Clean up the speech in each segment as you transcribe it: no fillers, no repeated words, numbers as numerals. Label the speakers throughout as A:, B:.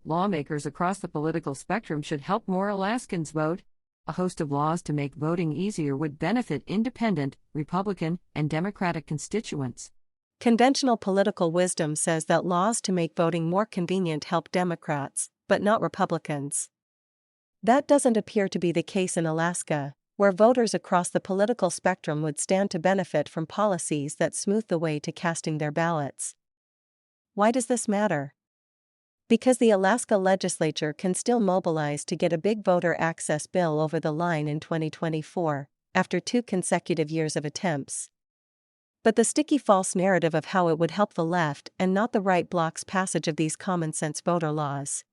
A: Lawmakers across the political spectrum should help more Alaskans vote. A host of laws to make voting easier would benefit independent, Republican, and Democratic constituents.
B: Conventional political wisdom says that laws to make voting more convenient help Democrats, but not Republicans. That doesn't appear to be the case in Alaska, where voters across the political spectrum would stand to benefit from policies that smooth the way to casting their ballots. Why does this matter? Because the Alaska legislature can still mobilize to get a big voter access bill over the line in 2024, after 2 consecutive years of attempts. But the sticky false narrative of how it would help the left and not the right blocks passage of these common-sense voter laws.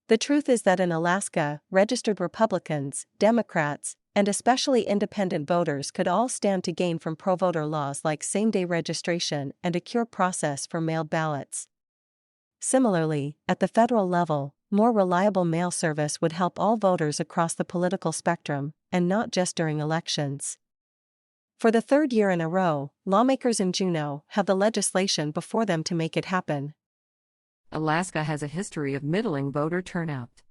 B: The truth is that in Alaska, registered Republicans, Democrats, and especially independent voters could all stand to gain from pro-voter laws like same-day registration and a secure process for mailed ballots. Similarly, at the federal level, more reliable mail service would help all voters across the political spectrum, and not just during elections. For the 3rd year in a row, lawmakers in Juneau have the legislation before them to make it happen.
A: Alaska has a history of middling voter turnout.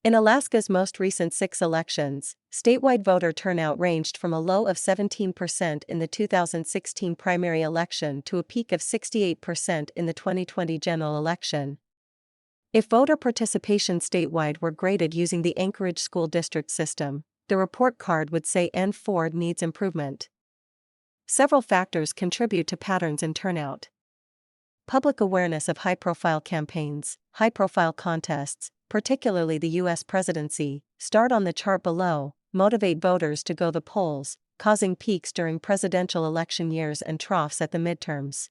B: In Alaska's most recent 6 elections, statewide voter turnout ranged from a low of 17% in the 2016 primary election to a peak of 68% in the 2020 general election. If voter participation statewide were graded using the Anchorage School District system, the report card would say N4 needs improvement. Several factors contribute to patterns in turnout. Public awareness of high-profile campaigns, high-profile contests, particularly the U.S. presidency, starred on the chart below, motivate voters to go to the polls, causing peaks during presidential election years and troughs at the midterms.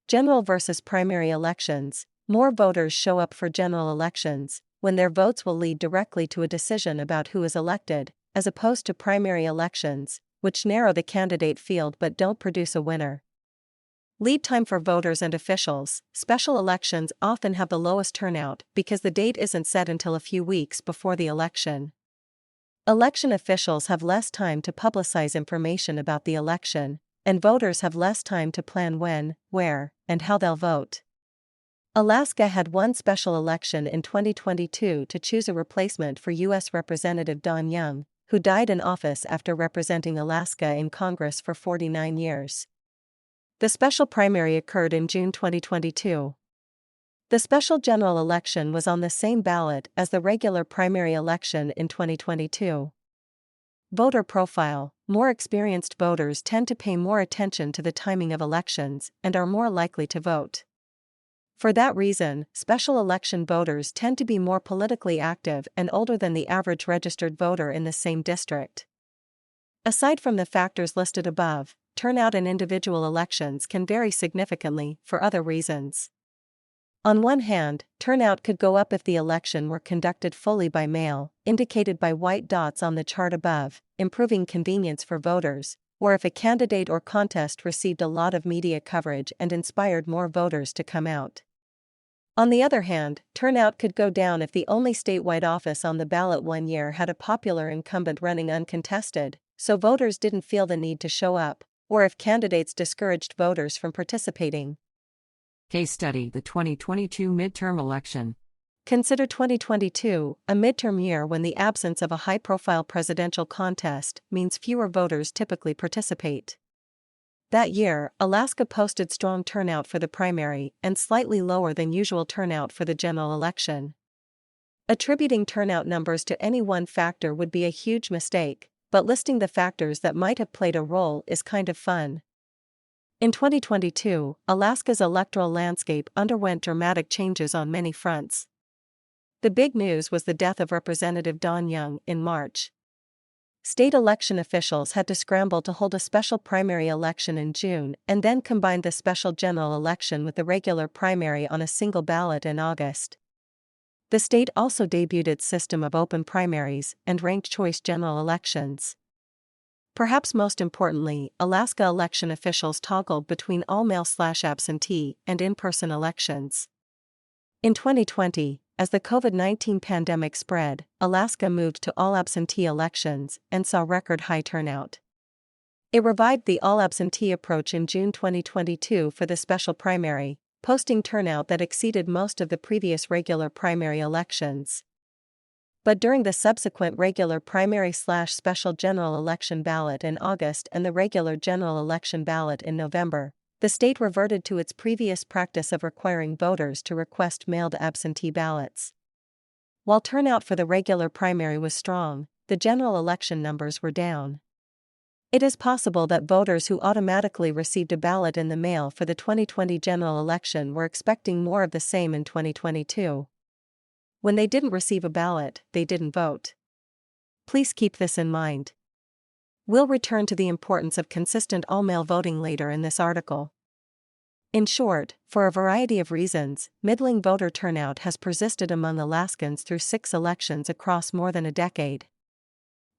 B: General versus primary elections. More voters show up for general elections, when their votes will lead directly to a decision about who is elected, as opposed to primary elections, which narrow the candidate field but don't produce a winner. Lead time for voters and officials. Special elections often have the lowest turnout because the date isn't set until a few weeks before the election. Election officials have less time to publicize information about the election, and voters have less time to plan when, where, and how they'll vote. Alaska had one special election in 2022 to choose a replacement for U.S. Representative Don Young, who died in office after representing Alaska in Congress for 49 years. The special primary occurred in June 2022. The special general election was on the same ballot as the regular primary election in 2022. Voter profile. More experienced voters tend to pay more attention to the timing of elections and are more likely to vote. For that reason, special election voters tend to be more politically active and older than the average registered voter in the same district. Aside from the factors listed above, turnout in individual elections can vary significantly for other reasons. On one hand, turnout could go up if the election were conducted fully by mail, indicated by white dots on the chart above, improving convenience for voters, or if a candidate or contest received a lot of media coverage and inspired more voters to come out. On the other hand, turnout could go down if the only statewide office on the ballot one year had a popular incumbent running uncontested, so voters didn't feel the need to show up, or if candidates discouraged voters from participating.
A: Case study: the 2022 midterm election.
B: Consider 2022, a midterm year when the absence of a high-profile presidential contest means fewer voters typically participate. That year, Alaska posted strong turnout for the primary and slightly lower than usual turnout for the general election. Attributing turnout numbers to any one factor would be a huge mistake, but listing the factors that might have played a role is kind of fun. In 2022, Alaska's electoral landscape underwent dramatic changes on many fronts. The big news was the death of Representative Don Young in March. State election officials had to scramble to hold a special primary election in June and then combine the special general election with the regular primary on a single ballot in August. The state also debuted its system of open primaries and ranked choice general elections. Perhaps most importantly, Alaska election officials toggled between all-mail/absentee and in-person elections. In 2020, as the COVID-19 pandemic spread, Alaska moved to all-absentee elections and saw record high turnout. It revived the all-absentee approach in June 2022 for the special primary, posting turnout that exceeded most of the previous regular primary elections. But during the subsequent regular primary/special general election ballot in August and the regular general election ballot in November, the state reverted to its previous practice of requiring voters to request mailed absentee ballots. While turnout for the regular primary was strong, the general election numbers were down. It is possible that voters who automatically received a ballot in the mail for the 2020 general election were expecting more of the same in 2022. When they didn't receive a ballot, they didn't vote. Please keep this in mind. We'll return to the importance of consistent all-mail voting later in this article. In short, for a variety of reasons, middling voter turnout has persisted among Alaskans through 6 elections across more than a decade.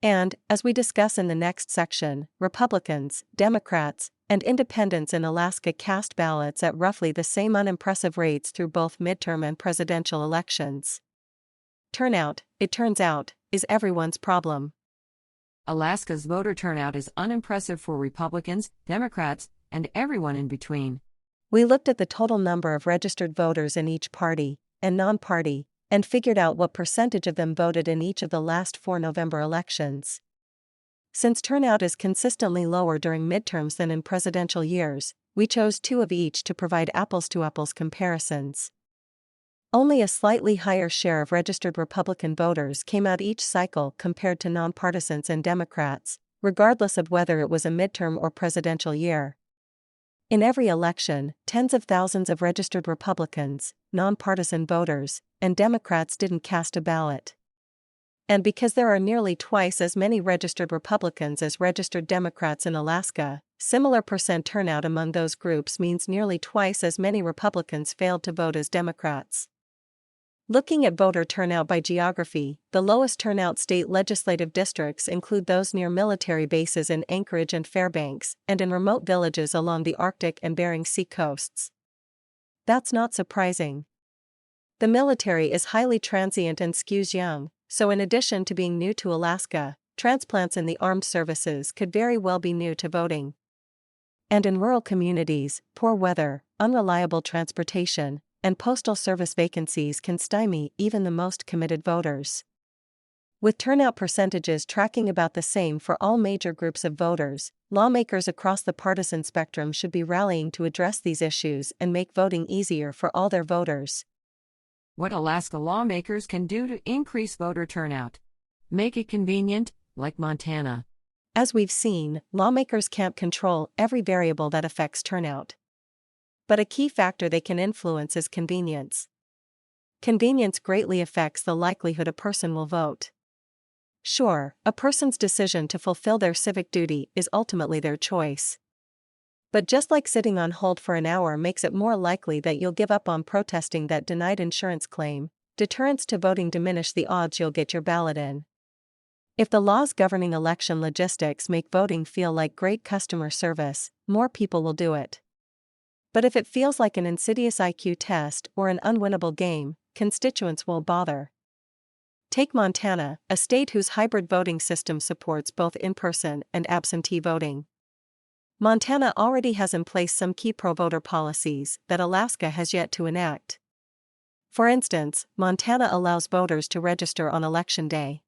B: And, as we discuss in the next section, Republicans, Democrats, and Independents in Alaska cast ballots at roughly the same unimpressive rates through both midterm and presidential elections. Turnout, it turns out, is everyone's problem.
A: Alaska's voter turnout is unimpressive for Republicans, Democrats, and everyone in between.
B: We looked at the total number of registered voters in each party and non-party, and figured out what percentage of them voted in each of the last 4 November elections. Since turnout is consistently lower during midterms than in presidential years, we chose 2 of each to provide apples-to-apples comparisons. Only a slightly higher share of registered Republican voters came out each cycle compared to nonpartisans and Democrats, regardless of whether it was a midterm or presidential year. In every election, tens of thousands of registered Republicans, nonpartisan voters, and Democrats didn't cast a ballot. And because there are nearly twice as many registered Republicans as registered Democrats in Alaska, similar percent turnout among those groups means nearly twice as many Republicans failed to vote as Democrats. Looking at voter turnout by geography, the lowest turnout state legislative districts include those near military bases in Anchorage and Fairbanks, and in remote villages along the Arctic and Bering Sea coasts. That's not surprising. The military is highly transient and skews young, so in addition to being new to Alaska, transplants in the armed services could very well be new to voting. And in rural communities, poor weather, unreliable transportation, and postal service vacancies can stymie even the most committed voters. With turnout percentages tracking about the same for all major groups of voters, lawmakers across the partisan spectrum should be rallying to address these issues and make voting easier for all their voters.
A: What Alaska lawmakers can do to increase voter turnout. Make it convenient, like Montana.
B: As we've seen, lawmakers can't control every variable that affects turnout. But a key factor they can influence is convenience. Convenience greatly affects the likelihood a person will vote. Sure, a person's decision to fulfill their civic duty is ultimately their choice. But just like sitting on hold for an hour makes it more likely that you'll give up on protesting that denied insurance claim, deterrence to voting diminish the odds you'll get your ballot in. If the laws governing election logistics make voting feel like great customer service, more people will do it. But if it feels like an insidious IQ test or an unwinnable game, constituents won't bother. Take Montana, a state whose hybrid voting system supports both in-person and absentee voting. Montana already has in place some key pro-voter policies that Alaska has yet to enact. For instance, Montana allows voters to register on Election Day.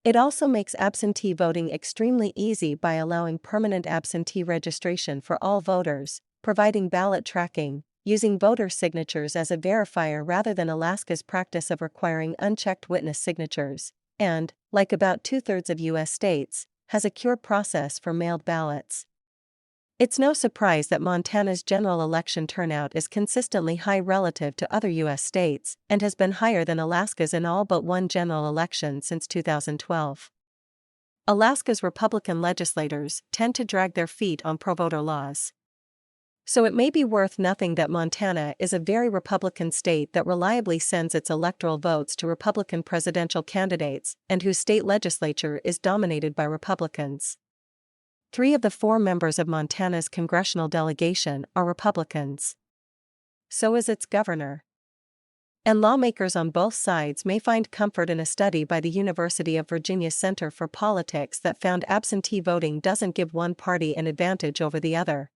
B: It also makes absentee voting extremely easy by allowing permanent absentee registration for all voters, providing ballot tracking, using voter signatures as a verifier rather than Alaska's practice of requiring unchecked witness signatures, and, like about 2/3 of U.S. states, has a cure process for mailed ballots. It's no surprise that Montana's general election turnout is consistently high relative to other U.S. states, and has been higher than Alaska's in all but one general election since 2012. Alaska's Republican legislators tend to drag their feet on pro-voter laws. So it may be worth nothing that Montana is a very Republican state that reliably sends its electoral votes to Republican presidential candidates and whose state legislature is dominated by Republicans. 3 of the 4 members of Montana's congressional delegation are Republicans. So is its governor. And lawmakers on both sides may find comfort in a study by the University of Virginia Center for Politics that found absentee voting doesn't give one party an advantage over the other.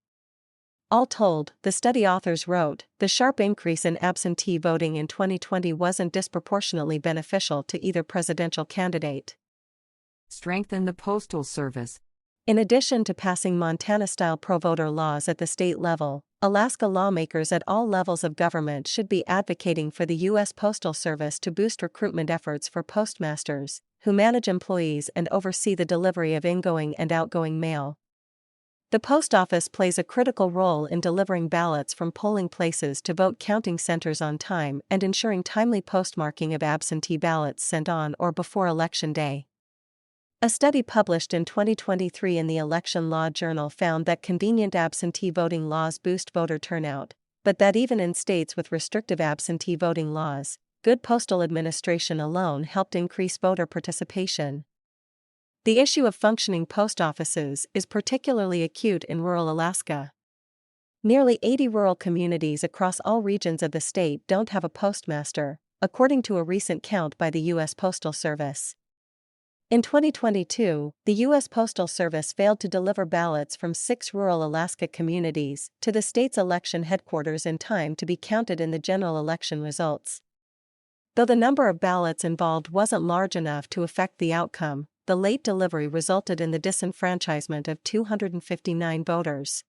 B: All told, the study authors wrote, the sharp increase in absentee voting in 2020 wasn't disproportionately beneficial to either presidential candidate.
A: Strengthen the Postal Service.
B: In addition to passing Montana-style pro-voter laws at the state level, Alaska lawmakers at all levels of government should be advocating for the U.S. Postal Service to boost recruitment efforts for postmasters, who manage employees and oversee the delivery of ingoing and outgoing mail. The post office plays a critical role in delivering ballots from polling places to vote counting centers on time and ensuring timely postmarking of absentee ballots sent on or before Election Day. A study published in 2023 in the Election Law Journal found that convenient absentee voting laws boost voter turnout, but that even in states with restrictive absentee voting laws, good postal administration alone helped increase voter participation. The issue of functioning post offices is particularly acute in rural Alaska. Nearly 80 rural communities across all regions of the state don't have a postmaster, according to a recent count by the U.S. Postal Service. In 2022, the U.S. Postal Service failed to deliver ballots from 6 rural Alaska communities to the state's election headquarters in time to be counted in the general election results. Though the number of ballots involved wasn't large enough to affect the outcome, the late delivery resulted in the disenfranchisement of 259 voters.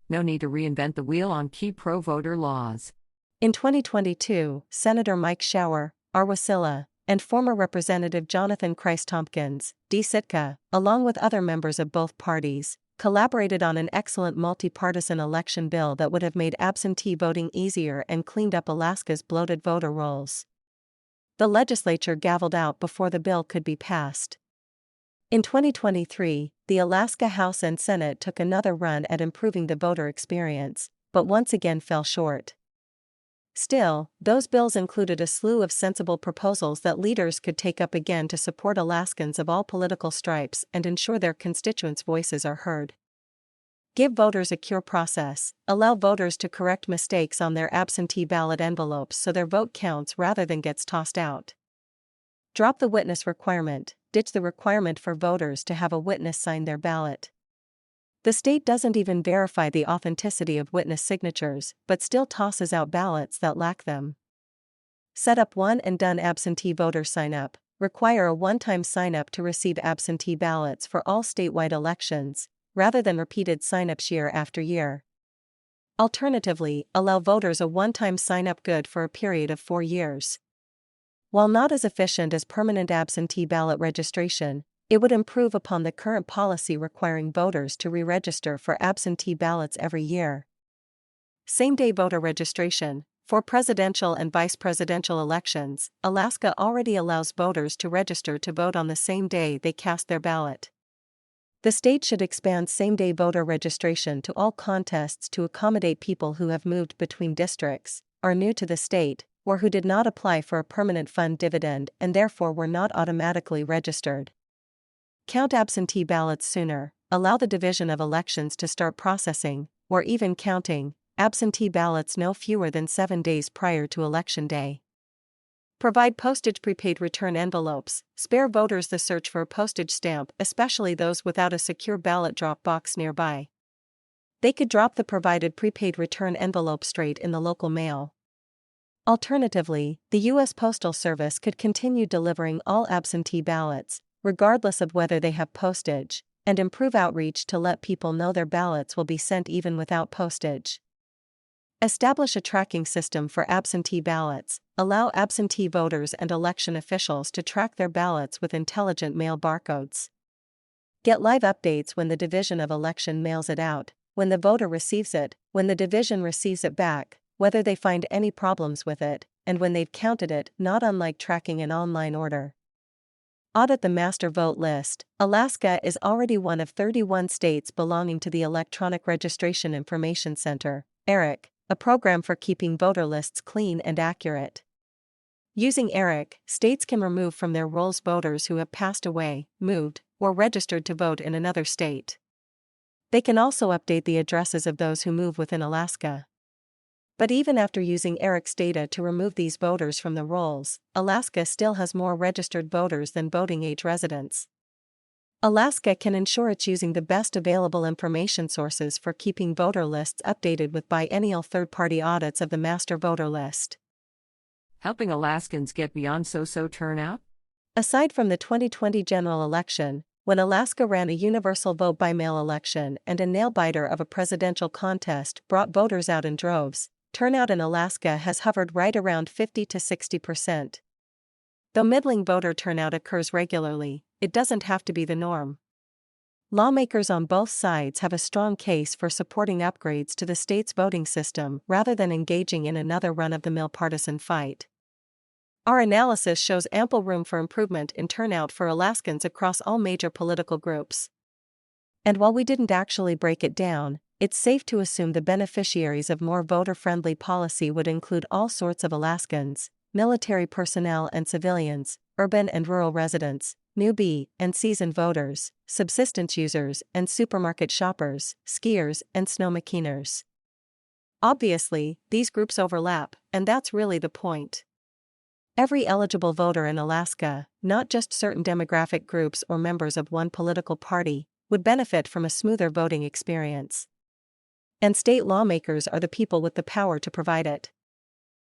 A: No need to reinvent the wheel on key pro-voter laws.
B: In 2022, Senator Mike Shower, R. Wasilla, and former Representative Jonathan Christ-Tompkins, D. Sitka, along with other members of both parties, collaborated on an excellent multi-partisan election bill that would have made absentee voting easier and cleaned up Alaska's bloated voter rolls. The legislature gavelled out before the bill could be passed. In 2023, the Alaska House and Senate took another run at improving the voter experience, but once again fell short. Still, those bills included a slew of sensible proposals that leaders could take up again to support Alaskans of all political stripes and ensure their constituents' voices are heard. Give voters a secure process, allow voters to correct mistakes on their absentee ballot envelopes so their vote counts rather than gets tossed out. Drop the witness requirement, ditch the requirement for voters to have a witness sign their ballot. The state doesn't even verify the authenticity of witness signatures, but still tosses out ballots that lack them. Set up one-and-done absentee voter sign-up, require a one-time sign-up to receive absentee ballots for all statewide elections, rather than repeated sign-ups year after year. Alternatively, allow voters a one-time sign-up good for a period of 4 years. While not as efficient as permanent absentee ballot registration, it would improve upon the current policy requiring voters to re-register for absentee ballots every year. Same-day voter registration. For presidential and vice presidential elections, Alaska already allows voters to register to vote on the same day they cast their ballot. The state should expand same-day voter registration to all contests to accommodate people who have moved between districts, are new to the state, or who did not apply for a permanent fund dividend and therefore were not automatically registered. Count absentee ballots sooner, allow the Division of Elections to start processing, or even counting, absentee ballots no fewer than 7 days prior to Election Day. Provide postage prepaid return envelopes, spare voters the search for a postage stamp, especially those without a secure ballot drop box nearby. They could drop the provided prepaid return envelope straight in the local mail. Alternatively, the U.S. Postal Service could continue delivering all absentee ballots, regardless of whether they have postage, and improve outreach to let people know their ballots will be sent even without postage. Establish a tracking system for absentee ballots, allow absentee voters and election officials to track their ballots with intelligent mail barcodes. Get live updates when the Division of Election mails it out, when the voter receives it, when the division receives it back, whether they find any problems with it, and when they've counted it, not unlike tracking an online order. Audit the master vote list. Alaska is already one of 31 states belonging to the Electronic Registration Information Center, ERIC, a program for keeping voter lists clean and accurate. Using ERIC, states can remove from their rolls voters who have passed away, moved, or registered to vote in another state. They can also update the addresses of those who move within Alaska. But even after using ERIC's data to remove these voters from the rolls, Alaska still has more registered voters than voting age residents. Alaska can ensure it's using the best available information sources for keeping voter lists updated with biennial third-party audits of the master voter list.
A: Helping Alaskans get beyond so-so turnout?
B: Aside from the 2020 general election, when Alaska ran a universal vote-by-mail election and a nail-biter of a presidential contest brought voters out in droves, turnout in Alaska has hovered right around 50 to 60%. Though middling voter turnout occurs regularly, it doesn't have to be the norm. Lawmakers on both sides have a strong case for supporting upgrades to the state's voting system rather than engaging in another run-of-the-mill partisan fight. Our analysis shows ample room for improvement in turnout for Alaskans across all major political groups. And while we didn't actually break it down, it's safe to assume the beneficiaries of more voter-friendly policy would include all sorts of Alaskans: military personnel and civilians, urban and rural residents, newbie and seasoned voters, subsistence users and supermarket shoppers, skiers and snow machiners. Obviously, these groups overlap, and that's really the point. Every eligible voter in Alaska, not just certain demographic groups or members of one political party, would benefit from a smoother voting experience. And state lawmakers are the people with the power to provide it.